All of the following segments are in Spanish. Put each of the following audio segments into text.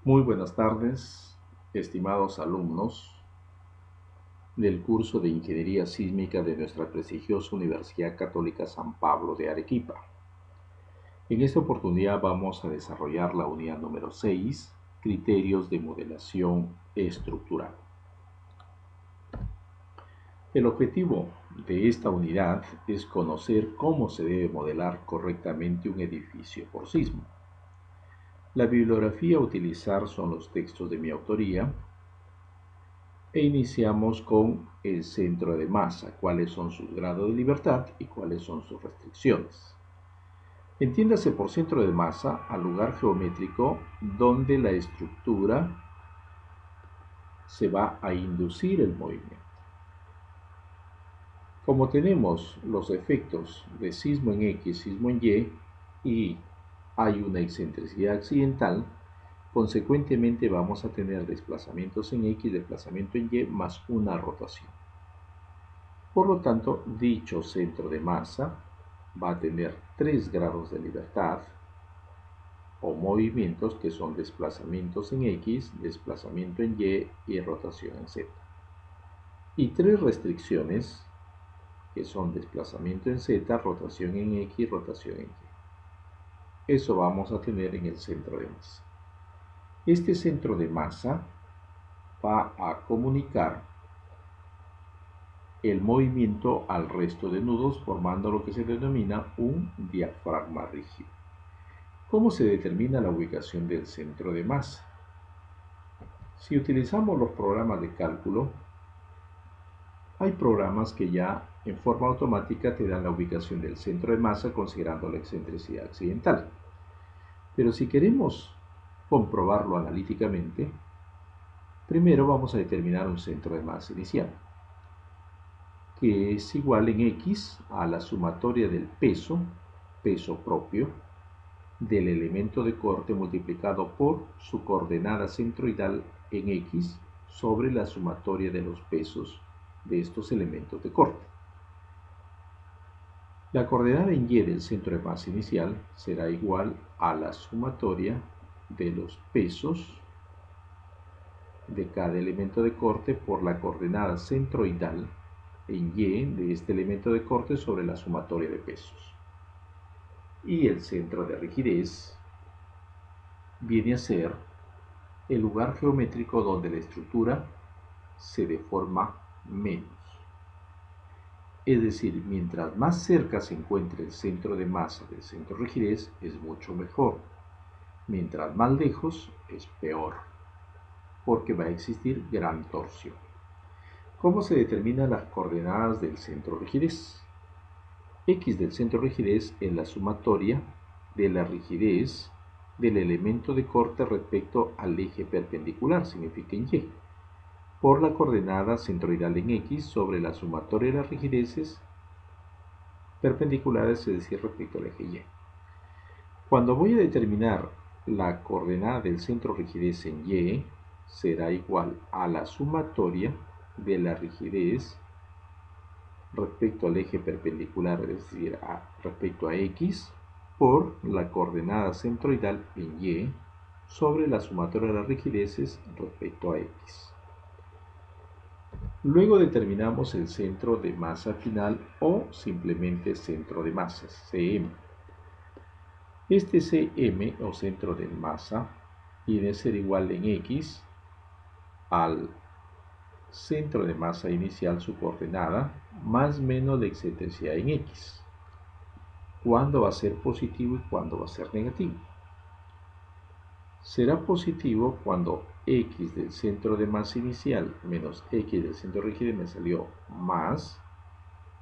Muy buenas tardes, estimados alumnos del curso de Ingeniería Sísmica de nuestra prestigiosa Universidad Católica San Pablo de Arequipa. En esta oportunidad vamos a desarrollar la unidad número 6, Criterios de Modelación Estructural. El objetivo de esta unidad es conocer cómo se debe modelar correctamente un edificio por sismo. La bibliografía a utilizar son los textos de mi autoría, e iniciamos con el centro de masa, cuáles son sus grados de libertad y cuáles son sus restricciones. Entiéndase por centro de masa al lugar geométrico donde la estructura se va a inducir el movimiento. Como tenemos los efectos de sismo en X, sismo en Y hay una excentricidad accidental, consecuentemente vamos a tener desplazamientos en X, desplazamiento en Y, más una rotación. Por lo tanto, dicho centro de masa va a tener 3 grados de libertad o movimientos que son desplazamientos en X, desplazamiento en Y y rotación en Z. Y 3 restricciones que son desplazamiento en Z, rotación en X y rotación en Y. Eso vamos a tener en el centro de masa. Este centro de masa va a comunicar el movimiento al resto de nudos formando lo que se denomina un diafragma rígido. ¿Cómo se determina la ubicación del centro de masa? Si utilizamos los programas de cálculo, hay programas que ya en forma automática te dan la ubicación del centro de masa considerando la excentricidad accidental. Pero si queremos comprobarlo analíticamente, primero vamos a determinar un centro de masa inicial, que es igual en X a la sumatoria del peso propio, del elemento de corte multiplicado por su coordenada centroidal en X sobre la sumatoria de los pesos de estos elementos de corte. La coordenada en Y del centro de masa inicial será igual a la sumatoria de los pesos de cada elemento de corte por la coordenada centroidal en Y de este elemento de corte sobre la sumatoria de pesos. Y el centro de rigidez viene a ser el lugar geométrico donde la estructura se deforma menos. Es decir, mientras más cerca se encuentre el centro de masa del centro de rigidez, es mucho mejor. Mientras más lejos, es peor, porque va a existir gran torsión. ¿Cómo se determinan las coordenadas del centro de rigidez? X del centro de rigidez es la sumatoria de la rigidez del elemento de corte respecto al eje perpendicular, significa en Y, por la coordenada centroidal en X sobre la sumatoria de las rigideces perpendiculares, es decir, respecto al eje Y. Cuando voy a determinar la coordenada del centro de rigidez en Y, será igual a la sumatoria de la rigidez respecto al eje perpendicular, es decir, respecto a X, por la coordenada centroidal en Y sobre la sumatoria de las rigideces respecto a X. Luego determinamos el centro de masa final o simplemente centro de masas, CM. Este CM o centro de masa viene a ser igual en X al centro de masa inicial, su coordenada, más menos la excentricidad en X. ¿Cuándo va a ser positivo y cuándo va a ser negativo? Será positivo cuando X del centro de masa inicial menos X del centro de rigidez me salió más,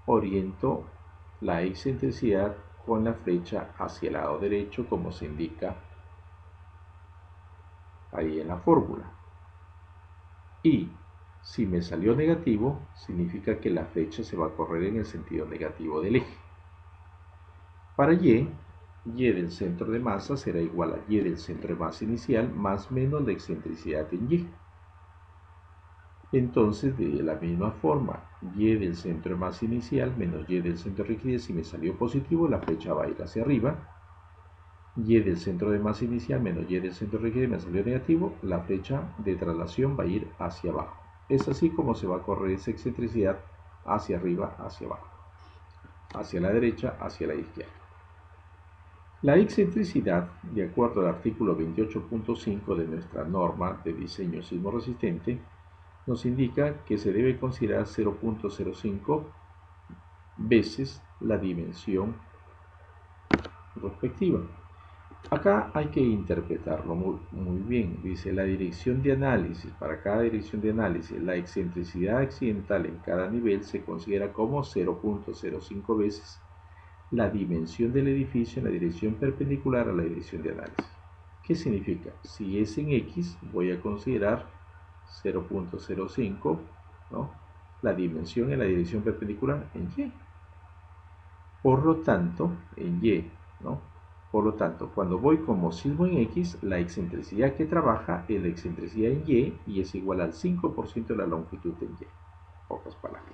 oriento la excentricidad con la flecha hacia el lado derecho como se indica ahí en la fórmula. Y si me salió negativo, significa que la flecha se va a correr en el sentido negativo del eje. Para Y del centro de masa será igual a Y del centro de masa inicial más menos la excentricidad en Y. Entonces, de la misma forma, Y del centro de masa inicial menos Y del centro de rigidez, si me salió positivo, la flecha va a ir hacia arriba. Y del centro de masa inicial menos Y del centro de rigidez me salió negativo, la flecha de traslación va a ir hacia abajo. Es así como se va a correr esa excentricidad hacia arriba, hacia abajo, hacia la derecha, hacia la izquierda. La excentricidad, de acuerdo al artículo 28.5 de nuestra norma de diseño sismo resistente, nos indica que se debe considerar 0.05 veces la dimensión respectiva. Acá hay que interpretarlo muy bien. Dice la dirección de análisis. Para cada dirección de análisis, la excentricidad accidental en cada nivel se considera como 0.05 veces la dimensión del edificio en la dirección perpendicular a la dirección de análisis. ¿Qué significa? Si es en X, voy a considerar 0.05, ¿no?, la dimensión en la dirección perpendicular en Y. Por lo tanto, en Y, ¿no? Por lo tanto, cuando voy como sismo en X, la excentricidad que trabaja es la excentricidad en Y es igual al 5% de la longitud en Y. Pocas palabras.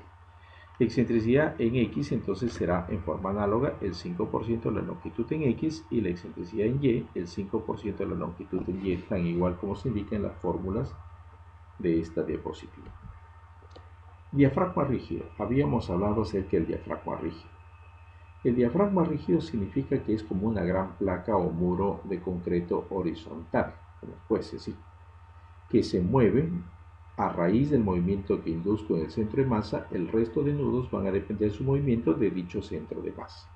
Excentricidad en X entonces será en forma análoga el 5% de la longitud en X y la excentricidad en Y el 5% de la longitud en Y, tan igual como se indica en las fórmulas de esta diapositiva. Diafragma rígido. Habíamos hablado acerca del diafragma rígido. El diafragma rígido significa que es como una gran placa o muro de concreto horizontal, como fuese así, que se mueve a raíz del movimiento que induzco en el centro de masa. El resto de nudos van a depender de su movimiento de dicho centro de masa.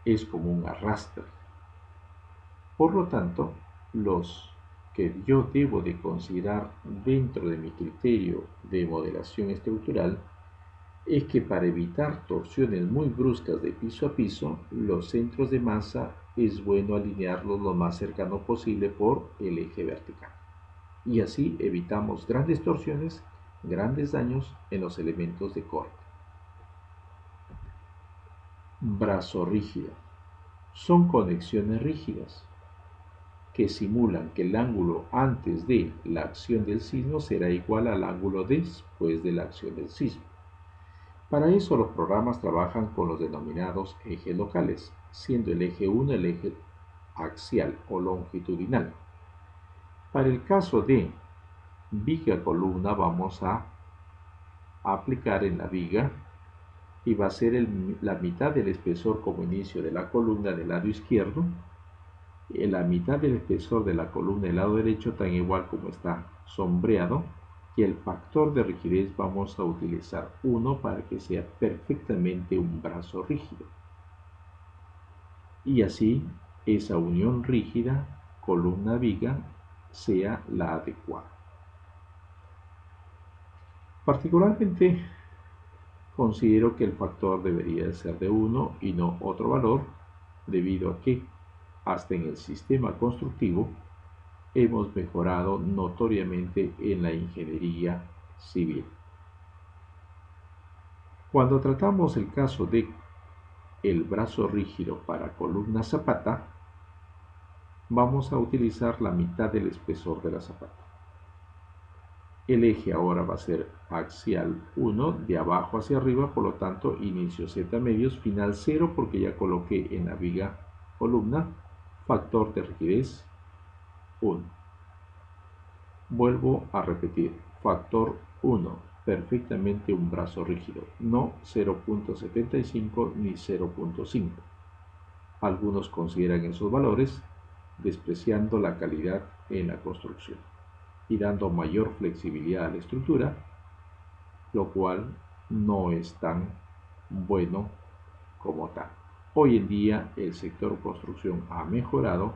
Es como un arrastre. Por lo tanto, los que yo debo de considerar dentro de mi criterio de modelación estructural es que para evitar torsiones muy bruscas de piso a piso, los centros de masa es bueno alinearlos lo más cercano posible por el eje vertical. Y así evitamos grandes torsiones, grandes daños en los elementos de corte. Brazo rígido. Son conexiones rígidas que simulan que el ángulo antes de la acción del sismo será igual al ángulo después de la acción del sismo. Para eso los programas trabajan con los denominados ejes locales, siendo el eje 1 el eje axial o longitudinal. Para el caso de viga columna vamos a aplicar en la viga y va a ser la mitad del espesor como inicio de la columna del lado izquierdo, la mitad del espesor de la columna del lado derecho tan igual como está sombreado, y el factor de rigidez vamos a utilizar 1 para que sea perfectamente un brazo rígido. Y así esa unión rígida columna-viga sea la adecuada. Particularmente considero que el factor debería ser de 1 y no otro valor, debido a que hasta en el sistema constructivo hemos mejorado notoriamente en la ingeniería civil. Cuando tratamos el caso de el brazo rígido para columna zapata, vamos a utilizar la mitad del espesor de la zapata. El eje ahora va a ser axial 1, de abajo hacia arriba, por lo tanto inicio Z medios, final 0, porque ya coloqué en la viga columna factor de rigidez 1. Vuelvo a repetir, factor 1, perfectamente un brazo rígido, no 0.75 ni 0.5. Algunos consideran esos valores despreciando la calidad en la construcción y dando mayor flexibilidad a la estructura, lo cual no es tan bueno como tal. Hoy en día el sector construcción ha mejorado,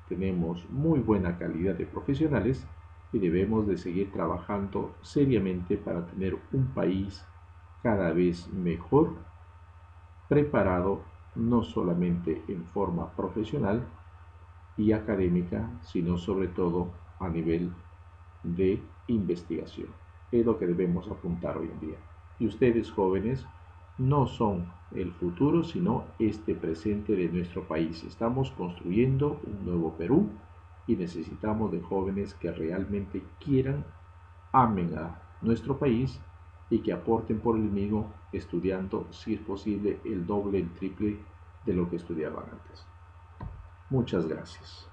tenemos muy buena calidad de profesionales y debemos de seguir trabajando seriamente para tener un país cada vez mejor preparado, no solamente en forma profesional y académica, sino sobre todo a nivel de investigación. Es lo que debemos apuntar hoy en día. Y ustedes, jóvenes, no son el futuro, sino este presente de nuestro país. Estamos construyendo un nuevo Perú y necesitamos de jóvenes que realmente quieran, amen a nuestro país y que aporten por el mismo, estudiando, si es posible, el doble, el triple de lo que estudiaban antes. Muchas gracias.